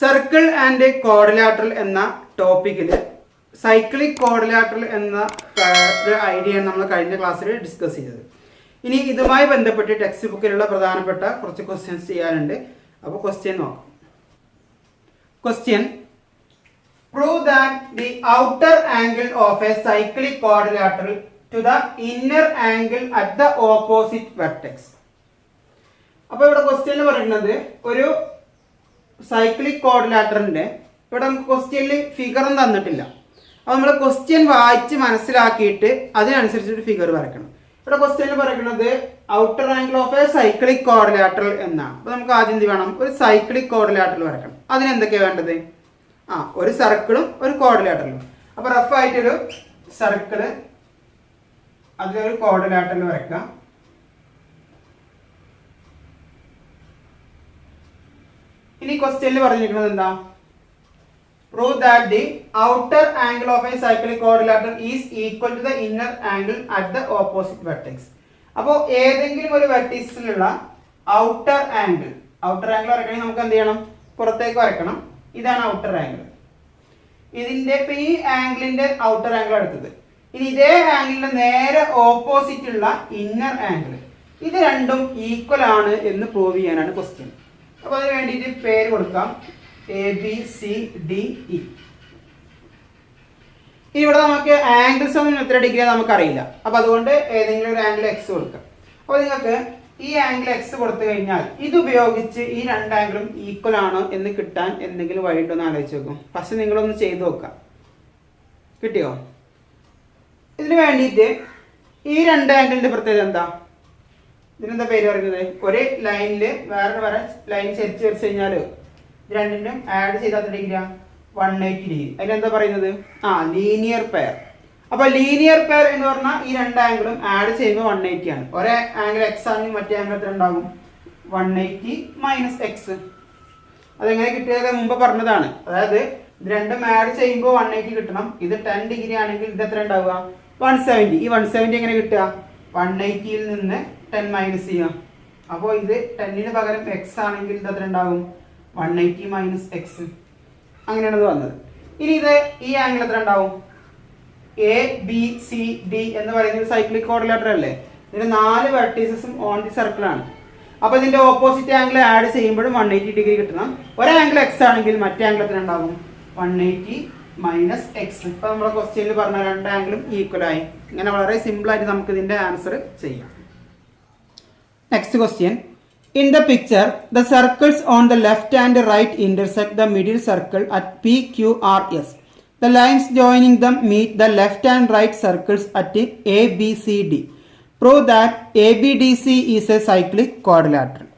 Circle and quadrilateral എന്ന ടോപ്പിക്കിൽ cyclic quadrilateral എന്ന ഒരു ഐഡിയയാണ് നമ്മൾ കഴിഞ്ഞ ക്ലാസ്സിൽ ഡിസ്കസ് ചെയ്തത്. ഇനി ഇതുമായി ബന്ധപ്പെട്ട് ടെക്സ്റ്റ് ബുക്കിലുള്ള പ്രധാനപ്പെട്ട കുറച്ച് ക്വസ്റ്റ്യൻസ് ചെയ്യാനുണ്ട്. അപ്പോൾ ക്വസ്റ്റ്യൻ നോക്കാം. Question: prove that the outer angle of a cyclic quadrilateral to the inner angle at the opposite vertex. അപ്പോൾ ഇവിടെ ക്വസ്റ്റ്യൻ പറയുന്നത് ഒരു സൈക്ലിക് ക്വാഡ്രിലാറ്ററിന്റെ ഇവിടെ നമുക്ക് ക്വസ്റ്റ്യനിൽ ഫിഗറും തന്നിട്ടില്ല. അപ്പോൾ നമ്മൾ ക്വസ്റ്റ്യൻ വായിച്ച് മനസ്സിലാക്കിയിട്ട് അതിനനുസരിച്ചൊരു ഫിഗർ വരയ്ക്കണം. ഇവിടെ ക്വസ്റ്റ്യനിൽ പറയുന്നത് outer angle of a cyclic quadrilateral എന്നാണ്. അപ്പോൾ നമുക്ക് ആദ്യം എന്ത് വേണം? ഒരു സൈക്ലിക് ക്വാഡ്രിലാറ്ററൽ വരയ്ക്കണം. അതിന് എന്തൊക്കെയാണ് വേണ്ടത്? ഒരു സർക്കിളും ഒരു ക്വാഡ്രിലാറ്ററലും. അപ്പോൾ റഫായിട്ടൊരു സർക്കിള്, അതിലൊരു ക്വാഡ്രിലാറ്ററൽ വരയ്ക്കാം. ഇനി ക്വസ്റ്റ്യനിൽ പറഞ്ഞിരിക്കുന്നത് എന്താ? Prove that the outer angle of a cyclic quadrilateral is equal to the inner angle at the opposite vertex. അപ്പോൾ ഏതെങ്കിലും ഒരു വെർട്ടീസിലുള്ള ഔട്ടർ ആംഗിൾ വരയ്ക്കണമെങ്കിൽ നമുക്ക് എന്ത് ചെയ്യണം? പുറത്തേക്ക് വരയ്ക്കണം. ഇതാണ് ഔട്ടർ ആംഗിൾ. ഇതിന്റെ ഈ ആംഗിളിന്റെ ഔട്ടർ ആംഗിൾ എടുത്തത്. ഇനി ഇതേ ആംഗിളിന്റെ നേരെ ഓപ്പോസിറ്റ് ഉള്ള ഇന്നർ ആംഗിൾ, ഇത് രണ്ടും ഈക്വൽ ആണ് എന്ന് പ്രൂവ് ചെയ്യാനാണ് ക്വസ്റ്റ്യൻ. അപ്പോൾ അതിന് വേണ്ടിയിട്ട് പേര് കൊടുക്കാം ABCDE. ഇവിടെ നമുക്ക് ആംഗിൾസ് ഒന്നും എത്ര ഡിഗ്രിയാണ് നമുക്കറിയില്ല. അപ്പോൾ അതുകൊണ്ട് ഏതെങ്കിലും ഒരു ആംഗിൾ എക്സ് കൊടുക്കാം. അപ്പോൾ നിങ്ങൾക്ക് ഈ ആംഗിൾ എക്സ് കൊടുത്തു കഴിഞ്ഞാൽ ഇത് ഉപയോഗിച്ച് ഈ രണ്ട് ആംഗിളും ഈക്വൽ ആണോ എന്ന് കിട്ടാൻ എന്തെങ്കിലും വഴിയിട്ടൊന്ന് ആലോചിച്ച് നോക്കും. ഫസ്റ്റ് നിങ്ങളൊന്ന് ചെയ്ത് നോക്കാം. കിട്ടിയോ? ഇതിന് വേണ്ടിയിട്ട് ഈ രണ്ട് ആംഗിളിന്റെ പ്രത്യേകത എന്താ? ഇതിനെന്താ പേര് പറയുന്നത്? ഒരു ലൈനിൽ വേറെ ലൈൻ ചരിച്ച് വരച്ച് കഴിഞ്ഞാൽ ഇത് രണ്ടിനും ആഡ് ചെയ്താൽ ഡിഗ്രി 180 ഡിഗ്രി. അതിലെന്താ പറയുന്നത്? Linear pair. അപ്പൊ ലീനിയർ പെയർ എന്ന് പറഞ്ഞാൽ ഈ രണ്ട് ആംഗിളും ആഡ് ചെയ്യുമ്പോൾ 180 ആണ്. ഒരേ ആംഗിൾ എക്സ് ആണെങ്കിൽ മറ്റേ ആംഗിൾ എത്ര ഉണ്ടാകും? 180 മൈനസ് എക്സ്. അതെങ്ങനെ കിട്ടിയത് മുമ്പ് പറഞ്ഞതാണ്. അതായത് ഇത് രണ്ടും ആഡ് ചെയ്യുമ്പോൾ 180 കിട്ടണം. ഇത് 10 ഡിഗ്രി ആണെങ്കിൽ ഇത് എത്ര ഉണ്ടാവുക? 170. ഈ 170 എങ്ങനെ കിട്ടുക? 180യിൽ നിന്ന് 10 മൈനസ് ചെയ്യാം. അപ്പോൾ ഇത് 10ന് പകരം എക്സ് ആണെങ്കിൽ ഇത് എത്ര ഉണ്ടാകും? 180 മൈനസ് എക്സ്. അങ്ങനെയാണ് ഇത് വന്നത്. ഇനി ഇത് ഈ ആംഗിൾ എത്ര ഉണ്ടാവും? ABCD എന്ന് പറയുന്നത് സൈക്ലിക് ക്വാഡ്രിലാറ്ററൽ അല്ലേ? ഇതിന്റെ 4 വെർട്ടീസസും ഓൺ ദി സർക്കിൾ ആണ്. അപ്പോൾ ഇതിന്റെ ഓപ്പോസിറ്റ് ആംഗിൾ ആഡ് ചെയ്യുമ്പോഴും 180 ഡിഗ്രി കിട്ടണം. ഒരു ആംഗിൾ എക്സ് ആണെങ്കിൽ മറ്റേ ആംഗിൾ എത്ര ഉണ്ടാകും? 180 മൈനസ് എക്സ്. ഇപ്പോൾ നമ്മുടെ ക്വസ്റ്റ്യനിൽ പറഞ്ഞ രണ്ട് ആംഗിളും ഈക്വൽ ആയി. ഇങ്ങനെ വളരെ സിമ്പിൾ ആയിട്ട് നമുക്ക് ഇതിന്റെ ആൻസർ ചെയ്യാം. Next question: in the picture the circles on the left and right intersect the middle circle at PQRS. The lines joining them meet the left and right circles at ABCD. Prove that ABDC is a cyclic quadrilateral.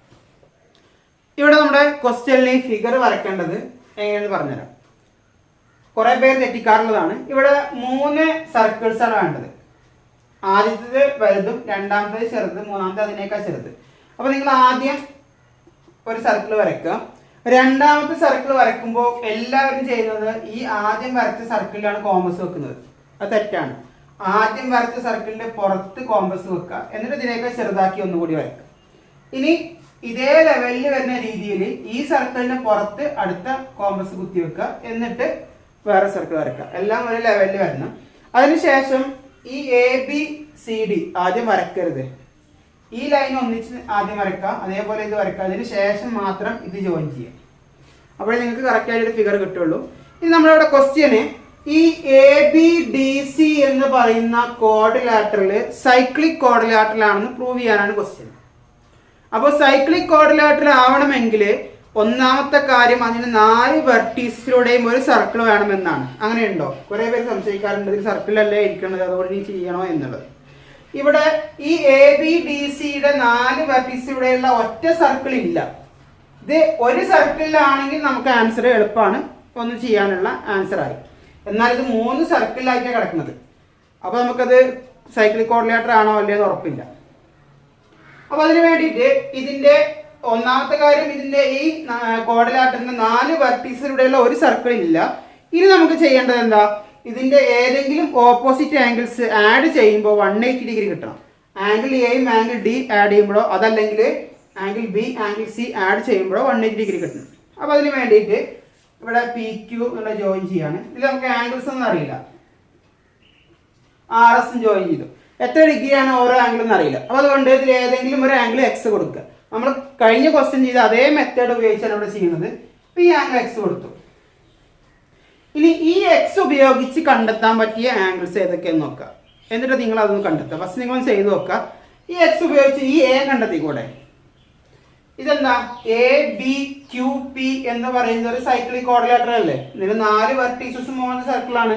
ഇവിടെ നമ്മുടെ ക്വസ്റ്റ്യനിൽ figure വരയ്ക്കേണ്ടത് എങ്ങനെയാണെന്ന് പറഞ്ഞുതരാം. കുറെ പേര് തെറ്റിക്കാറുള്ളതാണ്. ഇവിടെ 3 circles ആണ് വേണ്ടത്. ആദ്യത്തേത് വലുതും, രണ്ടാമത്തേത് ചെറുത്, മൂന്നാമത്തെ അതിനേക്കാൾ ചെറുത്. അപ്പോൾ നിങ്ങൾ ആദ്യം ഒരു സർക്കിൾ വരയ്ക്കുക. രണ്ടാമത്തെ സർക്കിൾ വരയ്ക്കുമ്പോൾ എല്ലാവരും ചെയ്യുന്നത് ഈ ആദ്യം വരച്ച സർക്കിളിലാണ് കോമ്പസ് വെക്കുന്നത്. അത് തെറ്റാണ്. ആദ്യം വരച്ച സർക്കിളിന്റെ പുറത്ത് കോമ്പസ് വെക്കുക. എന്നിട്ട് ഇതിനേക്കാൾ ചെറുതാക്കി ഒന്നുകൂടി വരയ്ക്കുക. ഇനി ഇതേ ലെവലിൽ വരുന്ന രീതിയിൽ ഈ സർക്കിളിന്റെ പുറത്ത് അടുത്ത കോമ്പസ് കുത്തി വെക്കുക. എന്നിട്ട് വേറെ സർക്കിൾ വരയ്ക്കുക. എല്ലാം ഒരു ലെവലിൽ വരണം. അതിനുശേഷം ഈ ABCD ആദ്യം വരയ്ക്കരുത്. ഈ ലൈൻ ഒന്നിച്ച് ആദ്യം വരയ്ക്കുക. അതേപോലെ ഇത് വരയ്ക്കുക. അതിന് ശേഷം മാത്രം ഇത് ജോയിൻ ചെയ്യുക. അപ്പോഴേ നിങ്ങൾക്ക് കറക്റ്റ് ആയിട്ട് ഫിഗർ കിട്ടുള്ളൂ. ഇനി നമ്മളിവിടെ ക്വസ്റ്റ്യന് ഈ ABDC എന്ന് പറയുന്ന ക്വാഡ്രിലാറ്ററൽ സൈക്ലിക് ക്വാഡ്രിലാറ്ററൽ ആണെന്ന് പ്രൂവ് ചെയ്യാനാണ് ക്വസ്റ്റ്യൻ. അപ്പോൾ സൈക്ലിക് ക്വാഡ്രിലാറ്ററൽ ആവണമെങ്കിൽ ഒന്നാമത്തെ കാര്യം അതിന് 4 വെർട്ടീസിലൂടെയും ഒരു സർക്കിൾ വേണമെന്നാണ്. അങ്ങനെയുണ്ടോ? കുറെ പേര് സംശയിക്കാറുണ്ട് ഇതിൽ സർക്കിളല്ലേ ഇരിക്കുന്നത്, അതുകൊണ്ട് ഇനി ചെയ്യണോ എന്നുള്ളത്. ഇവിടെ ഈ ABDCയുടെ 4 വെർട്ടീസിലൂടെയുള്ള ഒറ്റ സർക്കിൾ ഇല്ല. ഇത് ഒരു സർക്കിളിലാണെങ്കിൽ നമുക്ക് ആൻസർ എളുപ്പമാണ്, ഒന്ന് ചെയ്യാനുള്ള ആൻസർ ആയി. എന്നാൽ ഇത് 3 സർക്കിളിലായിട്ടാണ് കിടക്കുന്നത്. അപ്പോൾ നമുക്കത് സൈക്ലിക് ക്വാഡ്രിലാറ്ററൽ ആണോ അല്ലയോ എന്ന് ഉറപ്പില്ല. അപ്പോൾ അതിന് വേണ്ടിയിട്ട് ഇതിന്റെ ഒന്നാമത്തെ കാര്യം, ഇതിന്റെ ഈ ക്വാഡ്രിലാറ്ററിന്റെ 4 വെർട്ടീസിലൂടെയുള്ള ഒരു സർക്കിൾ ഇല്ല. ഇനി നമുക്ക് ചെയ്യേണ്ടത് എന്താ? ഇതിന്റെ ഏതെങ്കിലും ഓപ്പോസിറ്റ് ആംഗിൾസ് ആഡ് ചെയ്യുമ്പോൾ 180 ഡിഗ്രി കിട്ടണം. ആംഗിൾ എയും ആംഗിൾ ഡി ആഡ് ചെയ്യുമ്പോഴോ അതല്ലെങ്കിൽ angle B angle C add ചെയ്യുമ്പോഴോ 180 ഡിഗ്രി കിട്ടണം. അപ്പോൾ അതിന് വേണ്ടിയിട്ട് ഇവിടെ പി ക്യു എന്നുള്ള ജോയിൻ ചെയ്യാണ്. ഇതിൽ നമുക്ക് ആംഗിൾസ് ഒന്നും അറിയില്ല. ആർ എസും ജോയിൻ ചെയ്തു. എത്ര ഡിഗ്രിയാണ് ഓരോ ആംഗിൾ എന്ന് അറിയില്ല. അപ്പോൾ അതുകൊണ്ട് ഇതിൽ ഏതെങ്കിലും ഒരു ആംഗിൾ എക്സ് കൊടുക്കുക. നമ്മൾ കഴിഞ്ഞ ക്വസ്റ്റ്യൻ ചെയ്ത അതേ മെത്തേഡ് ഉപയോഗിച്ചാണ് ഇവിടെ ചെയ്യുന്നത്. അപ്പോൾ ഈ ആംഗിൾ എക്സ് കൊടുത്തു. ഇനി ഈ എക്സ് ഉപയോഗിച്ച് കണ്ടെത്താൻ പറ്റിയ ആംഗിൾസ് ഏതൊക്കെയെന്ന് നോക്കുക. എന്നിട്ട് നിങ്ങൾ അതൊന്ന് കണ്ടെത്തുക. ഫസ്റ്റ് നിങ്ങൾ ചെയ്ത് നോക്കുക. ഈ എക്സ് ഉപയോഗിച്ച് ഈ എ കണ്ടെത്തിക്കൂടെ? ഇതെന്താ? എ ബി ക്യു പി എന്ന് പറയുന്ന ഒരു സൈക്ലിക് ക്വാഡ്രിലാറ്ററൽ അല്ലേ? ഇതിന് 4 വെർട്ടീസസും 3 സർക്കിളാണ്.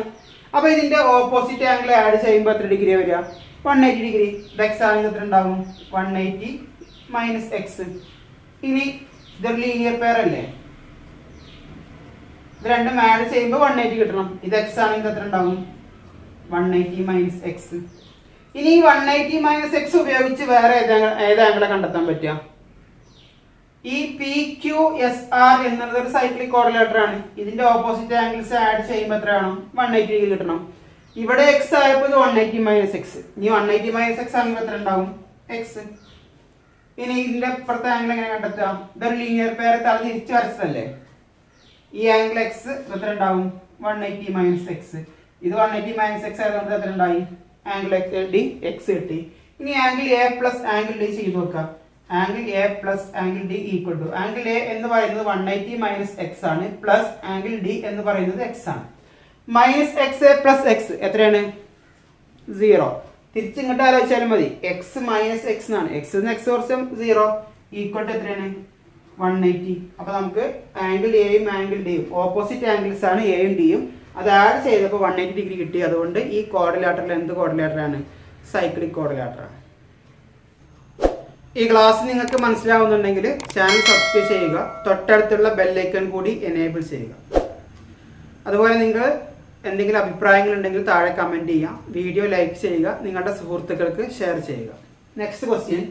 അപ്പോൾ ഇതിന്റെ ഓപ്പോസിറ്റ് ആംഗിൾ ആഡ് ചെയ്യുമ്പോൾ എത്ര ഡിഗ്രി വരിക? 180 ഡിഗ്രി. ഇത് എക്സ് ആണെങ്കിൽ എത്ര ഉണ്ടാവും? 180 മൈനസ് എക്സ്. ഇനി ഇതൊരു ലീനിയർ പെയർ അല്ലേ? ഇത് രണ്ടും ആഡ് ചെയ്യുമ്പോൾ 180 കിട്ടണം. ഇത് എക്സ് ആണെങ്കിൽ എത്ര ഉണ്ടാവും? 180 മൈനസ് എക്സ്. ഇനി ഈ 180 മൈനസ് എക്സ് ഉപയോഗിച്ച് വേറെ ഏത് ആംഗിളെ കണ്ടെത്താൻ പറ്റുക? ഈ പി ക്യു എസ് ആർ എന്നുള്ളത് ഒരു സൈക്ലിക് ക്വാഡ്രിലാറ്റർ ആണ്. ഇതിന്റെ ഓപ്പോസിറ്റ് ആംഗിൾസ് ആഡ് ചെയ്യുമ്പോൾ എത്രയാണ്? 180 ഡിഗ്രി കിട്ടണം. ഇവിടെ എക്സ് ആയപ്പോൾ ഇത് 180 മൈനസ് എക്സ്. ഇനി 180 മൈനസ് എക്സ് ആകുമ്പോൾ എത്ര ഉണ്ടാവും? എക്സ്. ഇനി ഇതിന്റെ അപ്പുറത്തെ ആംഗിൾ എങ്ങനെ കണ്ടെത്തുക? ഇതൊരു ലീനിയർ പെയർ തല തിരിച്ചു വരച്ചതല്ലേ? ഈ ആംഗിൾ എക്സ് എത്ര ഉണ്ടാവും? 180 മൈനസ് എക്സ്. ഇത് 180 മൈനസ് എക്സ് ആയതുകൊണ്ട് എത്ര ഉണ്ടായി? ആംഗിൾ ഡി എക്സ് കിട്ടി. ഇനി angle A plus angle D ചെയ്ത് നോക്കാം. Angle A plus angle D equal to angle A എന്ന് പറയുന്നത് 180 മൈനസ് എക്സ് ആണ്, പ്ലസ് ആംഗിൾ ഡി എന്ന് പറയുന്നത് എക്സ് ആണ്. മൈനസ് എക്സ് പ്ലസ് എക്സ് എത്രയാണ്? 0. തിരിച്ചിങ്ങോട്ട് ആലോചിച്ചാലും മതി. എക്സ് മൈനസ് എക്സ് എന്നാണ്. എക്സ് എക്സ് കുറച്ച് 0 ഈക്വൽ ടു എത്രയാണ്? 180. അപ്പൊ നമുക്ക് ആംഗിൾ എയും ആംഗിൾ ഡിയും ഓപ്പോസിറ്റ് ആംഗിൾസ് ആണ് എയും ഡിയും. അത് ആഡ് ചെയ്തപ്പോൾ 180 ഡിഗ്രി കിട്ടി. അതുകൊണ്ട് ഈ ക്വാഡ്രിലാറ്ററൽ എന്ത് ക്വാഡ്രിലാറ്റർ ആണ്? സൈക്ലിക് ക്വാഡ്രിലാറ്റർ ആണ്. ഈ ക്ലാസ് നിങ്ങൾക്ക് മനസ്സിലാവുന്നുണ്ടെങ്കിൽ ചാനൽ സബ്സ്ക്രൈബ് ചെയ്യുക. തൊട്ടടുത്തുള്ള ബെല്ലൈക്കൺ കൂടി എനേബിൾ ചെയ്യുക. അതുപോലെ നിങ്ങൾ എന്തെങ്കിലും അഭിപ്രായങ്ങൾ ഉണ്ടെങ്കിൽ താഴെ കമൻറ്റ് ചെയ്യുക. വീഡിയോ ലൈക്ക് ചെയ്യുക. നിങ്ങളുടെ സുഹൃത്തുക്കൾക്ക് ഷെയർ ചെയ്യുക. Next question.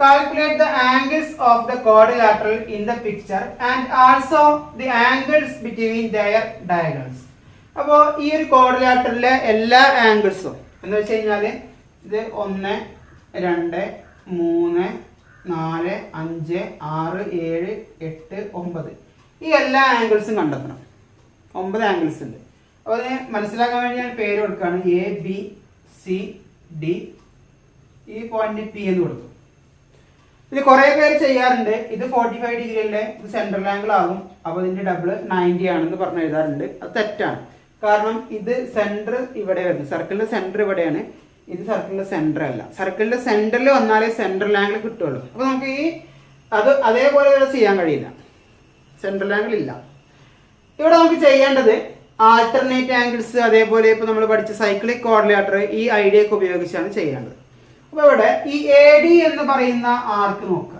Calculate the angles of the quadrilateral in the picture and also the angles between their diagonals. അപ്പോൾ ഈ ഒരു ക്വാഡ്രിലാറ്ററിലെ എല്ലാ ആംഗിൾസും എന്ന് വെച്ച് കഴിഞ്ഞാൽ ഇത് 1, 2, 3, 4, 5, 6, 7, 8, 9 ഈ എല്ലാ ആംഗിൾസും കണ്ടെത്തണം. 9 ആംഗിൾസ് ഉണ്ട്. അപ്പോൾ അതിനെ മനസ്സിലാക്കാൻ വേണ്ടി ഞാൻ പേര് കൊടുക്കുകയാണ്. A B C D. ഈ പോയിന്റ് പി എന്ന് കൊടുത്തു. ഇത് കുറേ പേര് ചെയ്യാറുണ്ട്. ഇത് 45 ഡിഗ്രി അല്ലേ, ഇത് സെൻട്രൽ ആംഗിൾ ആകും, അപ്പോൾ ഇതിന്റെ ഡബിൾ 90 ആണെന്ന് പറഞ്ഞ് എഴുതാറുണ്ട്. അത് തെറ്റാണ്. കാരണം ഇത് സെന്റർ ഇവിടെ വരുന്നു. സർക്കിളിന്റെ സെന്റർ ഇവിടെയാണ്. ഇത് സർക്കിളിന്റെ സെന്റർ അല്ല. സർക്കിളിന്റെ സെന്ററിൽ വന്നാലേ സെൻട്രൽ ആംഗിൾ കിട്ടുള്ളൂ. അപ്പോൾ നമുക്ക് ഈ അതേപോലെ ഇവിടെ ചെയ്യാൻ കഴിയില്ല. സെൻട്രൽ ആംഗിൾ ഇല്ല. ഇവിടെ നമുക്ക് ചെയ്യേണ്ടത് ആൾട്ടർനേറ്റ് ആംഗിൾസ്, അതേപോലെ ഇപ്പോൾ നമ്മൾ പഠിച്ച സൈക്ലിക് ക്വാഡ്രിലാറ്റർ ഈ ഐഡിയ ഒക്കെ ഉപയോഗിച്ചാണ് ചെയ്യേണ്ടത്. അപ്പോൾ ഇവിടെ ഈ എ ഡി എന്ന് പറയുന്ന ആർക്ക് നോക്കുക.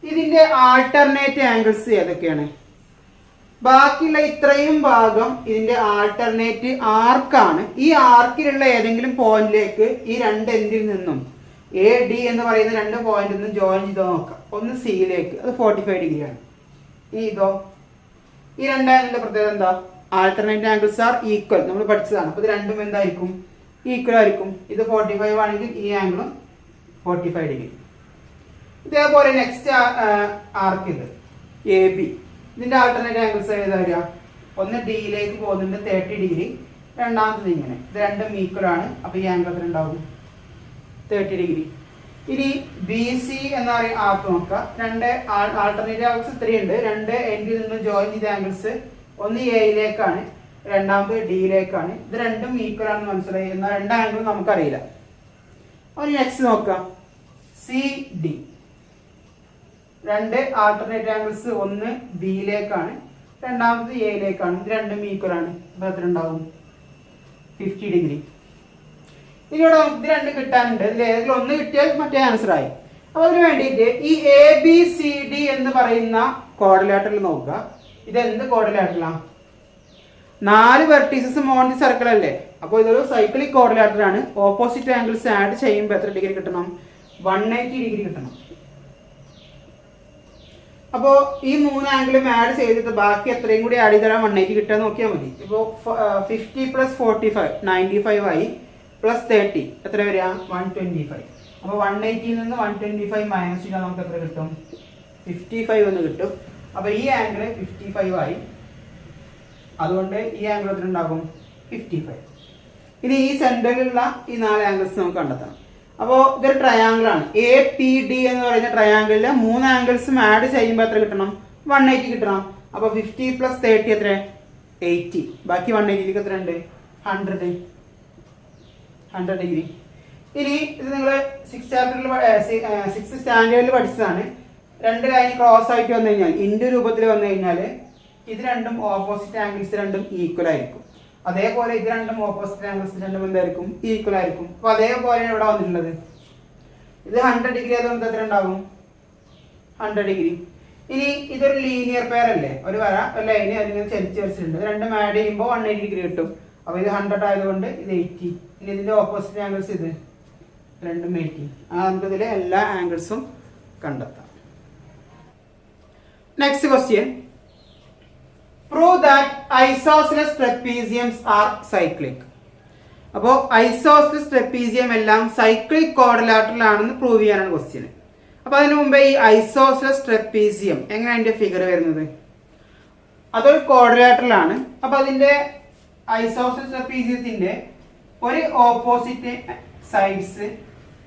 ഇതിന്റെ ആൾട്ടർനേറ്റ് ആംഗിൾസ് ഏതൊക്കെയാണ്? ബാക്കിയുള്ള ഇത്രയും ഭാഗം ഇതിന്റെ ആൾട്ടർനേറ്റ് ആർക്കാണ്. ഈ ആർക്കിലുള്ള ഏതെങ്കിലും പോയിന്റിലേക്ക് ഈ രണ്ട് എൻഡിൽ നിന്നും എ ഡി എന്ന് പറയുന്ന 2 പോയിന്റിൽ നിന്നും ജോയിൻ ചെയ്തോ നോക്കാം. ഒന്ന് സിയിലേക്ക്, അത് 45 ഡിഗ്രിയാണ്. ഇനി ഇതോ, ഈ 2 ആംഗിളിന്റെ പ്രത്യേകത എന്താ? Alternate angles are equal. നമ്മൾ പഠിച്ചതാണ്. അപ്പോൾ ഇത് രണ്ടും എന്തായിരിക്കും? ഈക്വൽ ആയിരിക്കും. ഇത് 45 ആണെങ്കിൽ ഈ ആംഗിളും 45 ഡിഗ്രി. ഇതേപോലെ നെക്സ്റ്റ് ആർക്ക് ഇത് എ ബി. ഇതിന്റെ ആൾട്ടർനേറ്റ് ആംഗിൾസ് ഏതാ വരിക? ഒന്ന് ഡിയിലേക്ക് പോകുന്നുണ്ട് 30 ഡിഗ്രി, രണ്ടാമത്തത് ഇങ്ങനെ. ഇത് രണ്ടും ഈക്വൽ ആണ്. അപ്പോൾ ഈ ആംഗിൾ എത്ര ഉണ്ടാവും? 30 ഡിഗ്രി. ഇനി ബി സി എന്ന ആർക്ക് നോക്കുക. 2 ആൾട്ടർനേറ്റ് ആംഗിൾസ് 3 ഉണ്ട്. 2 എൻഡിൽ നിന്നും ജോയിൻ ചെയ്ത ആംഗിൾസ് ഒന്ന് എയിലേക്കാണ്, രണ്ടാമത് ഡിയിലേക്കാണ്. ഇത് രണ്ടും ഈക്വൽ ആണെന്ന് മനസ്സിലായി. എന്നാൽ 2 ആംഗിളും നമുക്കറിയില്ല. അപ്പോൾ നെക്സ്റ്റ് നോക്കാം. C D. 2 ആൾട്ടർനേറ്റ് ആംഗിൾസ്, ഒന്ന് ബിയിലേക്കാണ്, രണ്ടാമത് എയിലേക്കാണ്. ഇത് രണ്ടും ഈക്വൽ ആണ്. അപ്പോൾ എത്ര ഉണ്ടാവും? 50 ഡിഗ്രി. ഇതിലൂടെ നമുക്ക് ഇത് രണ്ടും കിട്ടാനുണ്ട്. ഇതിൽ ഏതെങ്കിലും ഒന്ന് കിട്ടിയാൽ മറ്റേ ആൻസർ ആയി. അപ്പോൾ അതിന് വേണ്ടിയിട്ട് ഈ എ ബി സി ഡി എന്ന് പറയുന്ന ക്വാഡ്രിലാറ്ററൽ നോക്കുക. ഇത് എന്ത് ക്വാഡ്രിലാറ്ററലാണ്? 4 വെർട്ടീസസ് ഓൺ ദി സർക്കിൾ അല്ലേ? അപ്പോൾ ഇതൊരു സൈക്ലിക് ക്വാഡ്രിലാറ്റർ ആണ്. ഓപ്പോസിറ്റ് ആംഗിൾസ് ആഡ് ചെയ്യുമ്പോൾ എത്ര ഡിഗ്രി കിട്ടണം? 180 ഡിഗ്രി കിട്ടണം. അപ്പോൾ ഈ 3 ആംഗിളും ആഡ് ചെയ്തിട്ട് ബാക്കി എത്രയും കൂടി ആഡ് ചെയ്താൽ 180 കിട്ടാൻ നോക്കിയാൽ മതി. ഇപ്പോൾ 50 + 45 95 ആയി, പ്ലസ് 30 എത്ര വരിക? 125. അപ്പോൾ 180 നിന്ന് 125 മൈനസ് ചെയ്താൽ നമുക്ക് എത്ര കിട്ടും? 55 എന്ന് കിട്ടും. അപ്പൊ ഈ ആംഗിൾ 55 ആയി. അതുകൊണ്ട് ഈ ആംഗിൾ എത്ര ഉണ്ടാകും? 55. ഇനി ഈ സെന്ററിലുള്ള ഈ 4 ആംഗിൾസ് നമുക്ക് കണ്ടെത്തണം. അപ്പോൾ ഇതൊരു ട്രയാങ്കിൾ ആണ്. എ പി ഡി എന്ന് പറയുന്ന ട്രയാങ്കിളിലെ 3 ആംഗിൾസും ആഡ് ചെയ്യുമ്പോൾ എത്ര കിട്ടണം? 180 കിട്ടണം. അപ്പോൾ 50 + 30 എത്ര? 80. ബാക്കി 180ക്ക് എത്ര ഉണ്ട്? 100 ഡിഗ്രി. ഇനി ഇത് നിങ്ങൾ 6th സ്റ്റാൻഡേർഡിൽ പഠിച്ചതാണ്. 2 ലൈൻ ക്രോസ് ആയിട്ട് വന്നു കഴിഞ്ഞാൽ ഇൻഡു രൂപത്തിൽ വന്നു കഴിഞ്ഞാൽ ഇത് രണ്ടും ഓപ്പോസിറ്റ് ആംഗിൾസ് രണ്ടും ഈക്വൽ ആയിരിക്കും. അതേപോലെ ഇത് രണ്ടും ഓപ്പോസിറ്റ് ആംഗിൾസ് രണ്ടും എന്തായിരിക്കും? ഈക്വൽ ആയിരിക്കും. അപ്പൊ അതേപോലെയാണ് ഇവിടെ വന്നിട്ടുള്ളത്. ഇത് 100 ഡിഗ്രി ആയതുകൊണ്ട് എത്ര ഉണ്ടാവും? 100 ഡിഗ്രി. ഇനി ഇതൊരു ലീനിയർ പെയർ അല്ലേ? ഒരു വര ഒരു ലൈന് അതിങ്ങനെ ചരിച്ച് വരച്ചിട്ടുണ്ട്. ഇത് രണ്ടും ആഡ് ചെയ്യുമ്പോൾ 180 ഡിഗ്രി കിട്ടും. അപ്പൊ ഇത് 100 ആയതുകൊണ്ട് ഇത് 80. ഇനി ഇതിന്റെ ഓപ്പോസിറ്റ് ആംഗിൾസ് ഇത് രണ്ടും 80. നമുക്ക് ഇതിലെ എല്ലാ ആംഗിൾസും കണ്ടെത്താം. Next question. Prove that isosceles trapeziums are cyclic. അപ്പോൾ ഐസോസ്ലെസ് ട്രപ്പീസിയം എല്ലാം സൈക്ലിക് ക്വാഡ്രിലാറ്ററൽ ആണെന്ന് പ്രൂവ് ചെയ്യാനാണ് ക്വസ്റ്റ്യൻ. അപ്പോൾ അതിനു മുമ്പേ ഈ ഐസോസ്ലെസ് ട്രപ്പീസിയം എങ്ങനെ അതിന്റെ ഫിഗർ വരുന്നത്? അതൊരു ക്വാഡ്രിലാറ്ററൽ ആണ്. അപ്പോൾ അതിന്റെ ഐസോസ്ലെസ് ട്രപ്പീസിയത്തിന്റെ ഒരു ഓപ്പോസിറ്റ് സൈഡ്സ്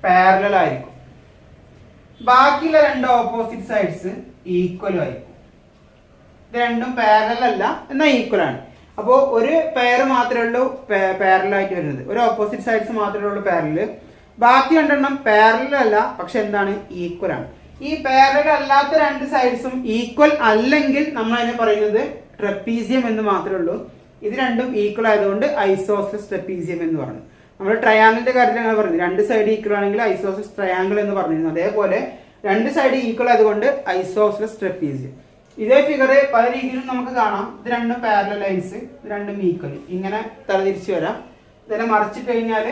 പാരലൽ ആയിരിക്കും. ബാക്കിയുള്ള 2 ഓപ്പോസിറ്റ് സൈഡ്സ് ഈക്വലും ആയിരിക്കും. ഇത് രണ്ടും പാരലൽ അല്ല, എന്നാൽ ഈക്വൽ ആണ്. അപ്പോൾ ഒരു പെയർ മാത്രമേ ഉള്ളൂ പാരലൽ ആയിട്ട് വരുന്നത്. ഒരു ഓപ്പോസിറ്റ് സൈഡ്സ് മാത്രമേ ഉള്ളൂ പാരലൽ. ബാക്കി 2 പാരലൽ അല്ല, പക്ഷെ എന്താണ്? ഈക്വൽ ആണ്. ഈ പാരലൽ അല്ലാത്ത 2 സൈഡ്സും ഈക്വൽ അല്ലെങ്കിൽ നമ്മൾ അതിനെ പറയുന്നത് ട്രപ്പീസിയം എന്ന് മാത്രമേ ഉള്ളൂ. ഇത് രണ്ടും ഈക്വൽ ആയതുകൊണ്ട് ഐസോസ്ലെസ് ട്രപ്പീസിയം എന്ന് പറഞ്ഞു. നമ്മൾ ട്രയാങ്കിളിന്റെ കാര്യത്തിൽ ഞങ്ങൾ പറഞ്ഞു 2 സൈഡ് ഈക്വൽ ആണെങ്കിൽ ഐസോസ്ലെസ് ട്രയാങ്കിൾ എന്ന് പറഞ്ഞിരുന്നു. അതേപോലെ 2 സൈഡ് ഈക്വൽ ആയതുകൊണ്ട് ഐസോസ്ലെസ് ട്രപ്പീസിയം. ഇതേ ഫിഗർ പല രീതിയിലും നമുക്ക് കാണാം. ഇത് രണ്ടും പാരലൽ ലൈൻസ്, ഇത് രണ്ടും ഈക്വൽ. ഇങ്ങനെ തലതിരിച്ചു വരാം. ഇതെല്ലാം മറിച്ചിട്ട് കഴിഞ്ഞാൽ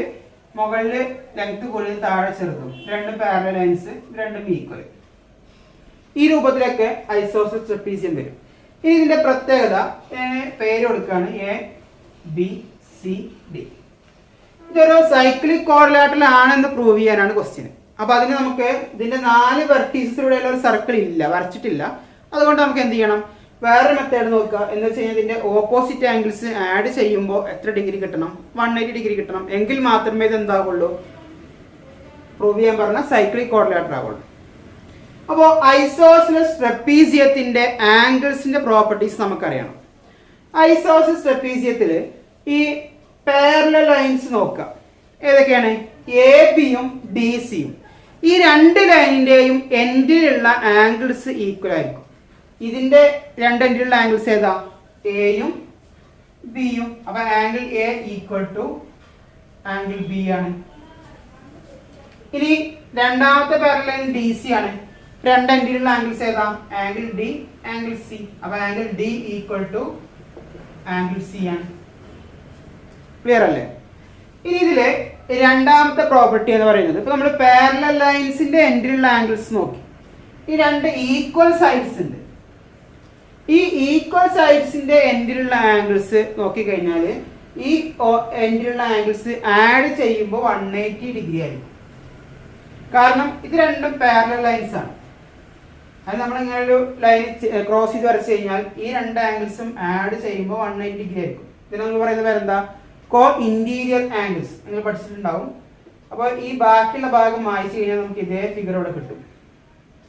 മുകളിൽ ലെങ്ത് കൂടുതൽ താഴെ ചെറുതും. രണ്ടും പാരലൽ ലൈൻസ്, ഇത് രണ്ടും ഈക്വൽ. ഈ രൂപത്തിലൊക്കെ ഐസോസ്ലെസ് ട്രപ്പീസിയം വരും. ഇനി ഇതിന്റെ പ്രത്യേകത പേര് കൊടുക്കുകയാണ് എ ബി സി ഡി. ഇതൊരു സൈക്ലിക് ക്വാഡ്രിലാറ്ററൽ ആണെന്ന് പ്രൂവ് ചെയ്യാനാണ് ക്വസ്റ്റ്യൻ. അപ്പൊ അതിന് നമുക്ക് ഇതിന്റെ 4 വെർട്ടീസസിലൂടെയുള്ള ഒരു സർക്കിൾ ഇല്ല, വരച്ചിട്ടില്ല. അതുകൊണ്ട് നമുക്ക് എന്ത് ചെയ്യണം? വേറൊരു മെത്തേഡ് നോക്കുക. എന്ന് വെച്ച് കഴിഞ്ഞാൽ ഇതിന്റെ ഓപ്പോസിറ്റ് ആംഗിൾസ് ആഡ് ചെയ്യുമ്പോൾ എത്ര ഡിഗ്രി കിട്ടണം? 180 ഡിഗ്രി കിട്ടണം. എങ്കിൽ മാത്രമേ ഇത് എന്താകുള്ളൂ? പ്രൂവ് ചെയ്യാൻ പറഞ്ഞ സൈക്ലിക് ക്വാഡ്രിലാറ്ററൽ ആവുള്ളൂ. അപ്പോൾ ഐസോസ്ലെസ് ട്രപ്പീസിയത്തിന്റെ ആംഗിൾസിന്റെ പ്രോപ്പർട്ടീസ് നമുക്കറിയണം. ഐസോസ്ലെസ് ട്രപ്പീസിയത്തിൽ ഈ പാരലൽ ലൈൻസ് നോക്കുക. ഏതൊക്കെയാണ്? എ ബിയും ഡി സിയും. ഈ 2 ലൈനിന്റെയും എൻഡിലുള്ള ആംഗിൾസ് ഈക്വൽ ആയിരിക്കും. ഇതിന്റെ 2 എൻഡിലുള്ള ആംഗിൾസ് ഏതാ? എയും ബിയും. അപ്പൊ angle A equal to angle B ആണ്. ഇനി രണ്ടാമത്തെ പാരലൽ ലൈൻ ഡി സി ആണ്. 2 എൻഡിലുള്ള ആംഗിൾസ് ഏതാ? Angle D, angle C. അപ്പൊ angle D equal to angle C ആണ്. ക്ലിയർ അല്ലേ? ഇനി ഇതില് രണ്ടാമത്തെ പ്രോപ്പർട്ടി എന്ന് പറയുന്നത്, ഇപ്പൊ നമ്മൾ പാരലൽ ലൈൻസിന്റെ എൻഡിലുള്ള ആംഗിൾസ് നോക്കി. ഈ 2 ഈക്വൽ സൈഡ്സ് ഉണ്ട്. ഈ ഈക്വൽ സൈഡ്സിന്റെ എൻഡിലുള്ള ആംഗിൾസ് നോക്കിക്കഴിഞ്ഞാൽ ഈ എൻഡിലുള്ള ആംഗിൾസ് ആഡ് ചെയ്യുമ്പോൾ 180 ഡിഗ്രി ആയിരിക്കും. കാരണം ഇത് രണ്ടും പാരലൽ ലൈൻസ് ആണ്. അത് നമ്മൾ ഇങ്ങനെ ഒരു ലൈൻ ക്രോസ് ചെയ്ത് വരച്ചു കഴിഞ്ഞാൽ ഈ 2 ആംഗിൾസും ആഡ് ചെയ്യുമ്പോൾ 180 ഡിഗ്രി ആയിരിക്കും. ഇതിന് നമ്മൾ പറയുന്ന പേരെന്താ? കോ ഇന്റീരിയർ ആംഗിൾസ്. നിങ്ങൾ പഠിച്ചിട്ടുണ്ടാവും. അപ്പോൾ ഈ ബാക്കിയുള്ള ഭാഗം മായ്ച്ചു കഴിഞ്ഞാൽ നമുക്ക് ഇതേ ഫിഗർ ഇവിടെ കിട്ടും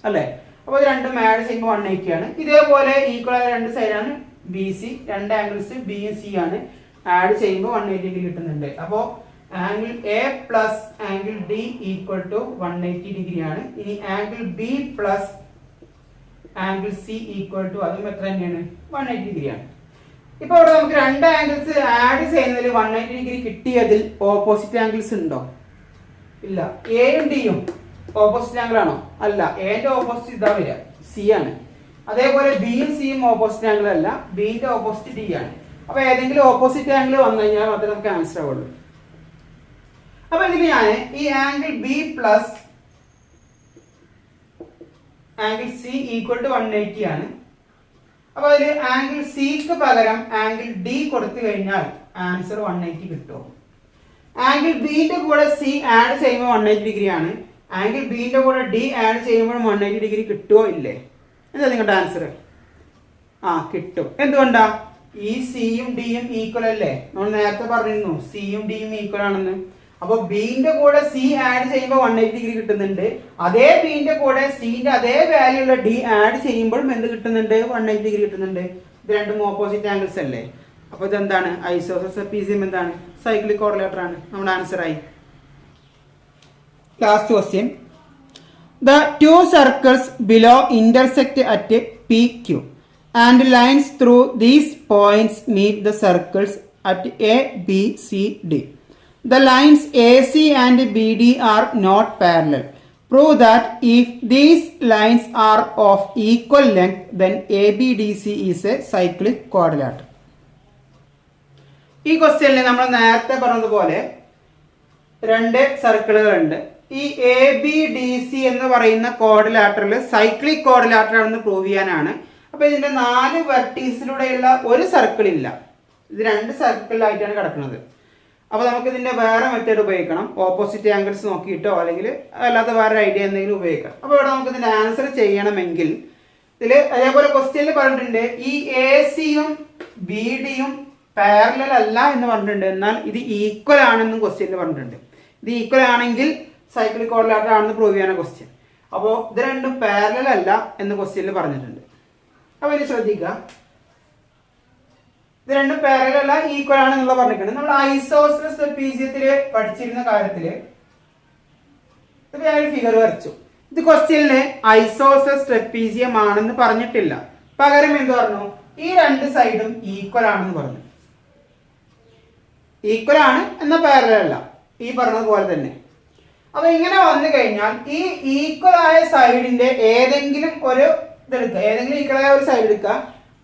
അല്ലേ? അപ്പോൾ ഇത് രണ്ടും ആഡ് ചെയ്യുമ്പോൾ 180 ആണ്. ഇതേപോലെ ഈക്വൽ ആയ 2 സൈഡാണ് ബി സി. 2 ആംഗിൾസ് ബിയും സി ആണ്. ആഡ് ചെയ്യുമ്പോൾ 180 ഡിഗ്രി കിട്ടുന്നുണ്ട്. അപ്പോൾ angle A plus angle D equal to 180 degree ആണ്. ഇനി angle B plus angle C equal to അതും എത്ര തന്നെയാണ്? 180 ഡിഗ്രി ആണ്. ഇപ്പൊ ഇവിടെ നമുക്ക് 2 ആംഗിൾസ് ആഡ് ചെയ്യുന്നതിൽ 180 ഡിഗ്രി കിട്ടിയതിൽ ഓപ്പോസിറ്റ് ആംഗിൾസ് ഉണ്ടോ? ഇല്ല. എയും ഡിയും ഓപ്പോസിറ്റ് ആംഗിൾ ആണോ? അല്ല. എന്റെ ഓപ്പോസിറ്റ് ഇതാ വരിക, സി ആണ്. അതേപോലെ ബിയും സിയും ഓപ്പോസിറ്റ് ആംഗിൾ അല്ല, ബിന്റെ ഓപ്പോസിറ്റ് ഡി ആണ്. അപ്പൊ ഏതെങ്കിലും ഓപ്പോസിറ്റ് ആംഗിൾ വന്നു കഴിഞ്ഞാൽ മാത്രമേ നമുക്ക് ആൻസർ ആവുള്ളൂ. അപ്പൊ ഇതിൽ ഞാൻ ഈ angle B plus angle C equal to 180 ആണ്. അപ്പൊ അതിൽ ആംഗിൾ സിക്ക് പകരം ആംഗിൾ ഡി കൊടുത്തു കഴിഞ്ഞാൽ ആൻസർ 180 കിട്ടും. ആംഗിൾ ബിന്റെ കൂടെ സി ആഡ് ചെയ്യുമ്പോൾ 180 ഡിഗ്രി ആണ്. ആംഗിൾ ബിന്റെ കൂടെ ഡി ആഡ് ചെയ്യുമ്പോൾ 180 ഡിഗ്രി കിട്ടുമോ ഇല്ലേ? എന്താ നിങ്ങളുടെ ആൻസർ? കിട്ടും. എന്തുകൊണ്ടാ? ഈ സിയും ഡിയും ഈക്വൽ അല്ലേ? നമ്മൾ നേരത്തെ പറഞ്ഞിരുന്നു സിയും ഡിയും ഈക്വൽ ആണെന്ന്. അപ്പൊ ബിന്റെ കൂടെ സി ആഡ് ചെയ്യുമ്പോൾ 180 ഡിഗ്രി കിട്ടുന്നുണ്ട്. അതേ ബിന്റെ കൂടെ സിന്റെ അതേ വാല്യൂ ഉള്ള ഡി ആഡ് ചെയ്യുമ്പോഴും എന്ത് കിട്ടുന്നുണ്ട്? 180 ഡിഗ്രി കിട്ടുന്നുണ്ട്. ഇത് രണ്ടും ഓപ്പോസിറ്റ് ആംഗിൾസ് അല്ലേ? അപ്പൊ ഇതെന്താണ്? ഐസോസെൽസ് ട്രപ്പീസിയം എന്താണ്? സൈക്ലിക് ക്വാഡ്രിലേറ്റർ ആണ്. നമ്മുടെ ആൻസർ ആയി. Last question. The two circles below intersect at PQ and lines through these points meet the circles at A, B, C, D. The lines AC and BD are not parallel. Prove that if these lines are of equal length, then ABDC is a cyclic quadrilateral. ഈ ക്വസ്റ്റ്യനിൽ നമ്മൾ നേരത്തെ പറഞ്ഞതുപോലെ രണ്ട് സർക്കിളുകളുണ്ട്. ഈ A B D C എന്ന് പറയുന്ന കോർഡിലാറ്ററൽ cyclic കോർഡിലാറ്ററൽ ആണെന്ന് പ്രൂവ് ചെയ്യാനാണ്. അപ്പൊ ഇതിന്റെ 4 വെർട്ടീസിലൂടെയുള്ള ഒരു സർക്കിൾ ഇല്ല. ഇത് 2 സർക്കിളിലായിട്ടാണ് കിടക്കുന്നത്. അപ്പൊ നമുക്ക് ഇതിന്റെ വേറെ മെത്തേഡ് ഉപയോഗിക്കണം. ഓപ്പോസിറ്റ് ആംഗിൾസ് നോക്കിയിട്ടോ അല്ലെങ്കിൽ അല്ലാത്ത വേറെ ഐഡിയ എന്തെങ്കിലും ഉപയോഗിക്കണം. അപ്പൊ ഇവിടെ നമുക്ക് ഇതിന്റെ ആൻസർ ചെയ്യണമെങ്കിൽ ഇതില് അതേപോലെ ക്വസ്റ്റ്യനിൽ പറഞ്ഞിട്ടുണ്ട് ഈ എ സിയും ബി ഡിയും പാരലൽ അല്ല എന്ന് പറഞ്ഞിട്ടുണ്ട്. എന്നാൽ ഇത് ഈക്വൽ ആണെന്നും ക്വസ്റ്റ്യനിൽ പറഞ്ഞിട്ടുണ്ട്. ഇത് ഈക്വൽ ആണെങ്കിൽ സൈക്ലിക് കോർഡിലേറ്റർ ആണെന്ന് പ്രൂവ് ചെയ്യാനാണ് ക്വസ്റ്റ്യൻ. അപ്പോൾ ഇത് രണ്ടും പാരലൽ അല്ല എന്ന് ക്വസ്റ്റ്യനിൽ പറഞ്ഞിട്ടുണ്ട്. അപ്പൊ ഇത് ശ്രദ്ധിക്കുക. ഇത് രണ്ടും പാരലൽ അല്ല, ഈക്വൽ ആണെന്നുള്ള പറഞ്ഞിട്ടുണ്ട്. നമ്മൾ ഐസോസെൽസ് ട്രപ്പീസിയത്തില് പഠിച്ചിരുന്ന കാര്യത്തില് ഇത് ഞാൻ ഒരു ഫിഗർ വരച്ചു. ഇത് ക്വസ്റ്റ്യനില് ഐസോസെൽസ് ട്രപ്പീസിയം ആണെന്ന് പറഞ്ഞിട്ടില്ല. പകരം എന്ത് പറഞ്ഞു? ഈ 2 സൈഡും ഈക്വൽ ആണെന്ന് പറഞ്ഞു. ഈക്വൽ ആണ് എന്ന പാരലൽ അല്ല, ഈ പറഞ്ഞതുപോലെ തന്നെ. അപ്പൊ ഇങ്ങനെ വന്നു കഴിഞ്ഞാൽ ഈ ഈക്വൽ ആയ സൈഡിന്റെ ഏതെങ്കിലും ഒരു ഇതെടുക്കുക, ഏതെങ്കിലും ഈക്വൽ ആയ ഒരു സൈഡ് എടുക്കുക.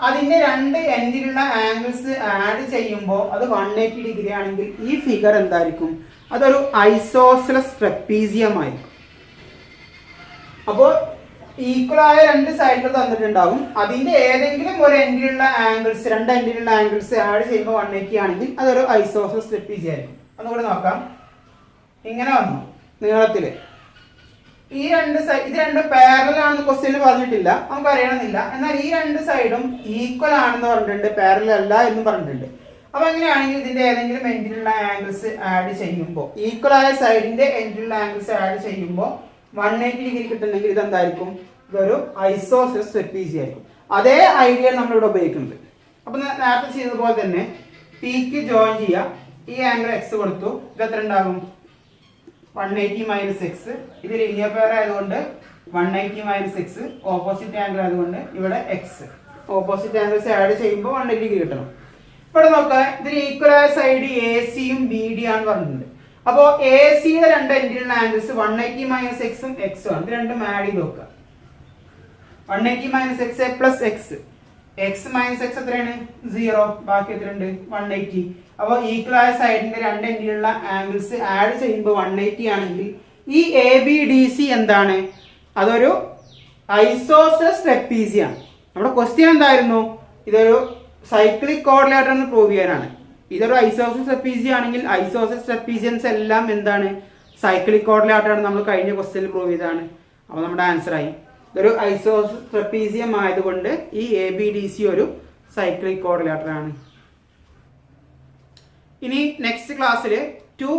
അതിന്റെ 2 എൻഡിലുള്ള ആംഗിൾസ് ആഡ് ചെയ്യുമ്പോൾ അത് 180 ഡിഗ്രി ആണെങ്കിൽ ഈ ഫിഗർ എന്തായിരിക്കും? അതൊരു ഐസോസെൽസ് ട്രപ്പീസിയം ആയിരിക്കും. അപ്പോൾ ഈക്വൽ ആയ 2 സൈഡുകൾ തന്നിട്ടുണ്ടാകും. അതിന്റെ ഏതെങ്കിലും ഒരു എൻഡിലുള്ള ആംഗിൾസ് 2 എൻഡിലുള്ള ആംഗിൾസ് ആഡ് ചെയ്യുമ്പോൾ 180 ആണെങ്കിൽ അതൊരു ഐസോസെൽസ് ട്രപ്പീസിയം ആയിരിക്കും. ഒന്നുകൂടെ നോക്കാം. ഇങ്ങനെ വന്നു നീളത്തില് ഈ 2 സൈഡ്, ഇത് 2 പാരലൽ ആണെന്ന് ക്വസ്റ്റ്യനിൽ പറഞ്ഞിട്ടില്ല, നമുക്ക് അറിയണമെന്നില്ല. എന്നാൽ ഈ 2 സൈഡും ഈക്വൽ ആണെന്ന് പറഞ്ഞിട്ടുണ്ട്, പാരലൽ അല്ല എന്ന് പറഞ്ഞിട്ടുണ്ട്. അപ്പൊ എങ്ങനെയാണെങ്കിൽ ഇതിന്റെ ഏതെങ്കിലും എൻഡിലുള്ള ആംഗിൾസ് ആഡ് ചെയ്യുമ്പോൾ, ഈക്വൽ ആയ സൈഡിന്റെ എൻഡിലുള്ള ആംഗിൾസ് ആഡ് ചെയ്യുമ്പോൾ 180 ഡിഗ്രി കിട്ടുന്നെങ്കിൽ ഇതെന്തായിരിക്കും? ഇതൊരു ഐസോസെൽസ് ട്രപ്പീസിയം ആയിരിക്കും. അതേ ഐഡിയ നമ്മൾ ഇവിടെ ഉപയോഗിക്കുന്നത്. അപ്പൊ നേരത്തെ ചെയ്തതുപോലെ തന്നെ പിക്ക് ജോയിൻ ചെയ്യുക. ഈ ആംഗിൾ എക്സ് കൊടുത്തു. ഇത് എത്ര ഉണ്ടാകും? 180 മൈനസ് എക്സ്. ഇത് ലീനിയർ പെയർ ആയതുകൊണ്ട് 180 മൈനസ് എക്സ്. ഓപ്പോസിറ്റ് ആംഗിൾ ആയതുകൊണ്ട് ഇവിടെ എക്സ്. ഓപ്പോസിറ്റ് ആംഗിൾസ് ആഡ് ചെയ്യുമ്പോൾ 180 ഡിഗ്രി കിട്ടണം. ഇവിടെ നോക്കാം. ഇതിന് ഈക്വൽ ആയ സൈഡ് എ സിയും ബി ഡി ആണ് പറഞ്ഞിട്ടുണ്ട്. അപ്പോ എ സിയുടെ 2 എൻഡിലുള്ള ആംഗിൾസ് 180 മൈനസ് എക്സും എക്സും ആണ്. ഇത് രണ്ടും ആഡ് ചെയ്ത് നോക്കുക. 180 minus X plus X. X minus X എത്രയാണ്? 0. ബാക്കി എത്രയുണ്ട്? 180. അപ്പോൾ ഈക്വൽ ആയ സൈഡിന്റെ 2 എൻഡിലുള്ള ആംഗിൾസ് ആഡ് ചെയ്യുമ്പോൾ 180 ആണെങ്കിൽ ഈ എ ബി ഡി സി എന്താണ്? അതൊരു ഐസോസെൽസ് ട്രപ്പീസിയം ആണ്. നമ്മുടെ ക്വസ്റ്റ്യൻ എന്തായിരുന്നു? ഇതൊരു സൈക്ലിക് കോർഡിലേറ്റർ എന്ന് പ്രൂവ് ചെയ്യാനാണ്. ഇതൊരു ഐസോസെൽസ് ട്രപ്പീസിയം ആണെങ്കിൽ ഐസോസെൽസ് ട്രപ്പീസിയൻസ് എല്ലാം എന്താണ്? സൈക്ലിക് കോർഡിലേറ്റർ ആണ്. നമ്മൾ കഴിഞ്ഞ ക്വസ്റ്റ്യനിൽ പ്രൂവ് ചെയ്തതാണ്. അപ്പോൾ നമ്മുടെ ആൻസർ ആയി. ഇതൊരു ഐസോസെൽസ് ട്രപ്പീസിയം ആയതുകൊണ്ട് ഈ എ ബി ഡി സി ഒരു സൈക്ലിക് കോർഡിലേറ്റർ ആണ്. ഇനി നെക്സ്റ്റ് ക്ലാസ്സിൽ 2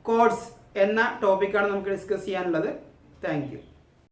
കോഡ്സ് എന്ന ടോപ്പിക്കാണ് നമുക്ക് ഡിസ്കസ് ചെയ്യാനുള്ളത്. Thank you.